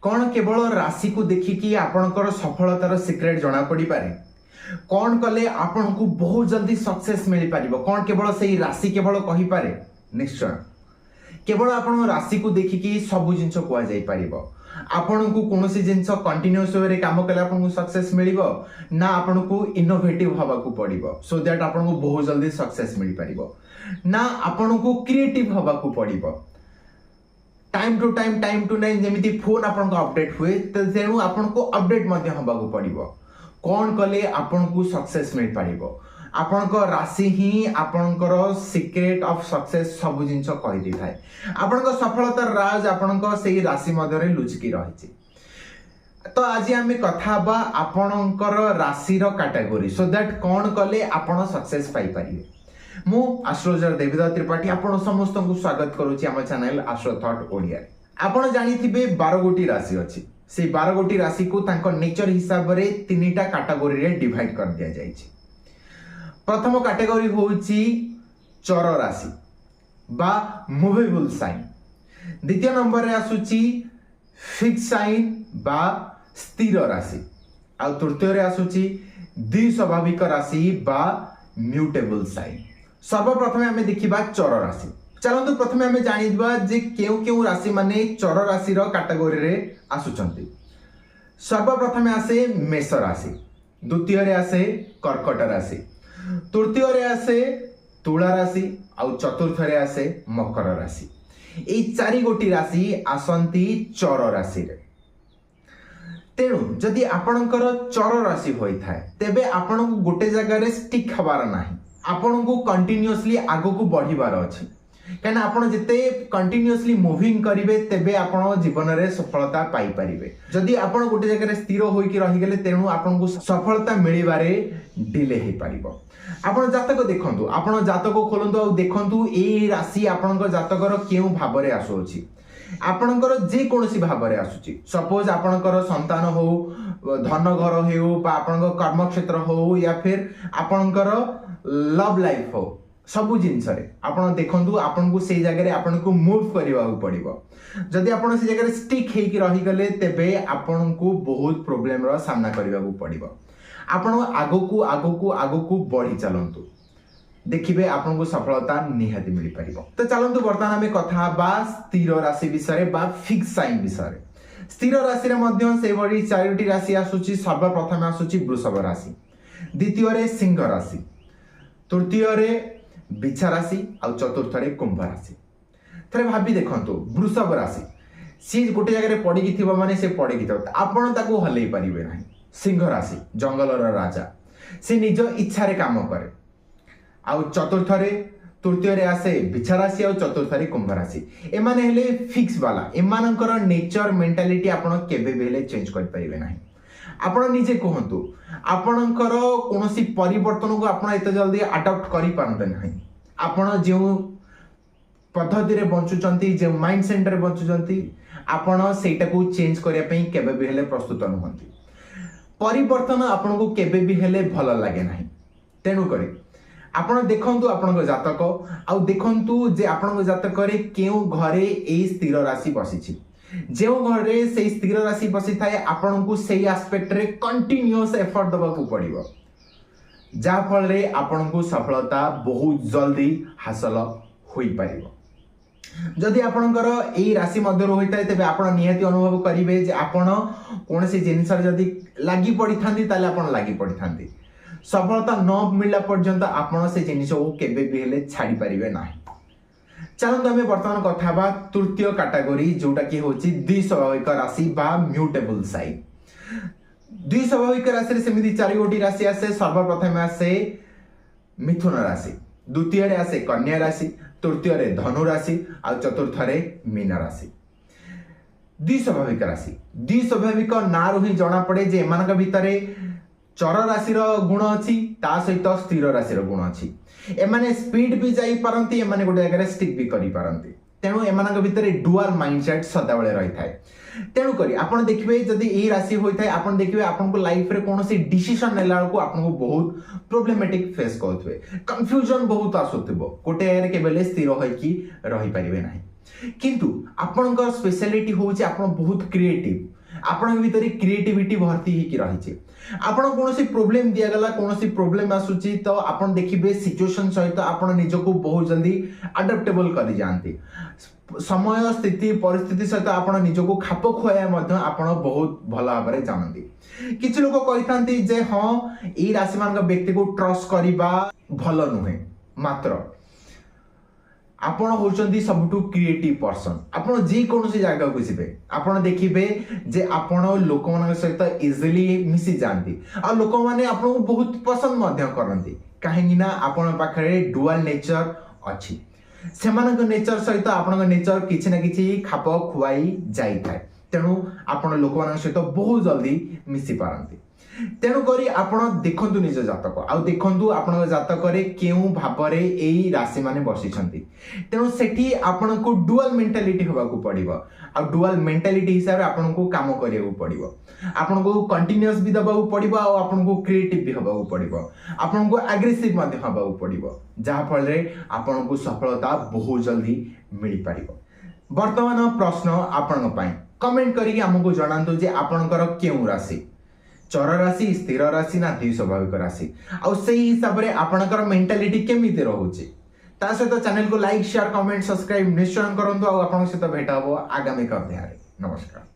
कौन केवल राशि को देखिकी आपणकर सफलतार सिक्रेट जना पड़ी पारे कौन कले आपण को बहुत जल्दी सक्सेस मिल पार कौन केवल से राशि केवल कही पारे निश्चय केवल आपण राशि को देखिकी सब जिन कह आपण को कौन जिन कंटिन्यूअस वे काम कले आपन को सक्सेस मिल ना आपण को इनोवेटिव हवा को पड़ो सो दैट आपण को बहुत जल्दी सक्सेस मिल पार ना आपण को क्रिएटिव हवा को पड़ो टाइम टू टाइम जमी फोन आपन को अपडेट हुए तेणु आपन को अपडेट हवा को पड़ो कौन कले आपन को सक्सेस मिल पार आपण राशि ही आपणकर सिक्रेट ऑफ सक्सेस सब जिन कही थाए आपण सफलतार राज आपण से राशि मध्य लुचिकी रही तो आज आम कथा आपणकर राशि कैटेगोरी सो दैट कौन कले आपण सक्सेस पाई पारिबे मु एस्ट्रोलॉजर देवीदत्त त्रिपाठी आपण समस्त को स्वागत करूची आम चैनल एस्ट्रो थॉट ओडिया आपण जानिथिबे 12 गोटी राशि अछि से 12 गोटी राशि को तांको नेचर हिसाब रे तीनटा कैटेगोरी रे डिवाइड कर दिया जायछि प्रथम कैटेगोरी होउची चर राशि बा मूवेबल साइन द्वितीय नंबर रे आसुची फिक्स साइन बा स्थिर राशि आ तृतीय रे आसुची द्विस्वाभाविक राशि बा म्यूटेबल साइन सर्वप्रथम आम देखा चर राशि चलतु प्रथम आम जाना जे केउ केउ राशि माने चर राशि कैटेगोरी रे आसुचंती सर्वप्रथम आसे मेष राशि द्वितीय रे आसे कर्कट राशि तृतीय रे आसे तुला राशि आ चतुर्थ रे आसे मकर राशि ए चारि गोटी राशि आसंती चर राशि रे तेणु जदि आपणकर चर राशि होई थाए तेबे आपण को गोटे जगह रे स्टिक हबार नाही आपण को कंटिन्यूअसली आगो को बढ़िबार अछि कहना आपण जते कंटिन्यूअसली मूविंग करिवे तेबे आपण जीवन रे सफलता पाई परिबे जदि आपण गोटे जगह रे स्थिर होई कि रहि गेले तेणु आपण को सफलता मिलिबारे डिले हे परिबो आपण जातक देखंतु आपण जातक खोलंतु आ देखंतु ए राशि आपणक जातकर केउ भाबरे आसुछि आपणकर जे कोनोसी भाबरे आसुछि सपोज आपणकर संतान हो धन घर हो बा आपणक कर्म क्षेत्र हो या फिर आपणकर लव लाइफ हो सबु जिनस रे आपण देखंतु आपण को से जगह रे आपण को मूव करबा पड़िबो जदि आपण से जगह रे स्टिक हे कि रहि गले तेबे आपण को बहुत प्रॉब्लम रो सामना करबा पड़िबो आपण आगो को बढ़ी चलंतु देखिबे आपण को सफलता निहाती मिल पारिबो तो चलंतु वर्तमान हमें कथा बा स्थिर राशि विषय बा फिक्स साइन विषय स्थिर राशि रे मध्य से बड़ी चारोटी राशि आसुची सर्वप्रथम आसुची वृषभ राशि द्वितीय रे सिंह राशि तृतीय रे बिछा राशि आ चतुर्थ रे कुंभ राशि थरे भाबी देखंतु वृषभ राशि सी गोटे जगह रे पड़ी थिबो माने से पड़ी कि आपण ताको हलै परिबे नाही सिंह राशि जंगलर राजा से निज इच्छा रे काम करे आ चतुर्थ रे तृतीय रे आसे बिछा राशि आ चतुर्थ रे कुंभ राशि एमाने हेले फिक्स वाला एमानकर नेचर मेंटालिटी आपण केबे बेले चेंज कर परिबे नाही आपण निजे कहंतु आपणकर कोनोसी परिवर्तन को आपण एते जल्दी अडॉप्ट करि पारंते नाही आपण जे पद्धति रे बंचुचंती जे माइंड सेट रे बंचुचंती आपण सेटा को चेंज करिया पई केबे भी हेले प्रस्तुत नहंती परिवर्तन आपण को केबे भी हेले भल लागे नाही तेनु करी आपण देखंतु आपणक जातक आ देखंतु जे आपणक जातक रे केउ घरे ए स्थिर राशि बसिछि जो घरे से स्थिर राशि बसी थाए आपण को से एस्पेक्ट रे कंटिन्यूअस एफर्ट दबा को पड़िबो जा फल रे आपण को सफलता बहुत जल्दी हासिल होई परिबो जदि आपणकर एई राशि मध्य होई थाए तबे आपण निहाती अनुभव करिवे जे आपण कोनसी जिंस जदि लागि पड़ी थांती ताले आपण लागि पड़ी थांती सफलता न मिलला पर्यंत आपण से जिनिस को केबे भी हेले छाड़ी परिबे नाही चलते आम बर्तमान कथा बा तृतीय कैटेगोरी जोटा कि होची द्विस्वाभाविक राशि बा म्यूटेबल साइन द्विस्वाभाविक राशि सेमिति चारि गोटी राशि आसे सर्वप्रथम आसे मिथुन राशि द्वितीय रे आसे कन्या राशि तृतीय रे धनु राशि आ चतुर्थ रे मीन राशि द्विस्वाभाविक राशि द्विस्वाभाविक नारु ही जणा पड़े जे एमानक भितरे चर राशि गुण अच्छी ता सहित स्थिर राशि गुण अच्छी एमाने स्पीड भी जाई पारंती एमाने गोटे जगह स्टिक भी करि पारंती तेणु एमानक भितरे डुअल माइंडसेट सदाबेले रही थाए तेणु करी आपण देखिबे जदि एई राशि होई थाए आपण देखिबे आपण को लाइफ रे कोनोसी डिसीजन नेला को आपण को बहुत प्रॉब्लमेटिक फेस करथुवे कंफ्यूजन बहुत आसुथिबो गोटे एरे केबेले स्थिर होई कि रही परिबे नाही किंतु आपणकर स्पेशलिटी होउची आपण बहुत क्रिएटिव आपण भीतर क्रिएटिविटी भर्ती ही रही आपण कौन प्रोब्लेम दिया गला कौन प्रोब्लेम आसुची तो आपण देखिबे सिचुएशन सहित आपण निजको बहुत जल्दी अडप्टेबल कर जाती समय स्थिति परिस्थिति सहित आपण निजको खाप खुआया मध्य आपण बहुत भल भाव जानती किछि लोक कहिथांती जे हाँ ई राशि मान व्यक्ति को ट्रस्ट करबा भल नुहे मात्र आपण होचंदी सबटू क्रिएटिव पर्सन आपण जे कोनोसी जगह को जिबे आपण देखिबे जे आपण लोक मान सहित इजिली मिसी जानती आ लोक माने आपण को बहुत पसंद मध्य करंती काहेकि ना आपण पाखरे डुअल नेचर अछि सेमानक नेचर सहित आपण नेचर किछि ना किछि खाप खुआई जाई थाए तेणु आपण लोक मान सहित बहुत जल्दी मिसी पारंती तेणु करी आपण देखंतु निज जातक आ देखंतु आपण जातक रे केउ भाबरे एई राशि माने बसिछंती तेणु सेठी आपण को डुअल मेंटालिटी होबा को पड़िबो आ डुअल मेंटालिटी हिसाब रे आपण को काम करिया को पड़िबो आपण को कंटीन्यूअस भी दबा को पड़िबो आ आपण को क्रिएटिव भी होबा को पड़िबो आपण को एग्रेसिव मध्ये होबा को पड़िबो जहा फल रे आपण को सफलता बहुत जल्दी मिली पारिबो वर्तमान प्रश्न आपण पई कमेंट करिके हमको जणांतु जे आपणकर केउ राशि चर राशि स्थिर राशि ना द्वि स्वाभाविक राशि आ सही हिसाब रे आपणकर मेंटालिटी केमिति रहउची ता सहित चैनल को लाइक शेयर कमेंट सब्सक्राइब निश्चय करंतु आ आपन सहित भेट हबो आगामी अध्याय। नमस्कार।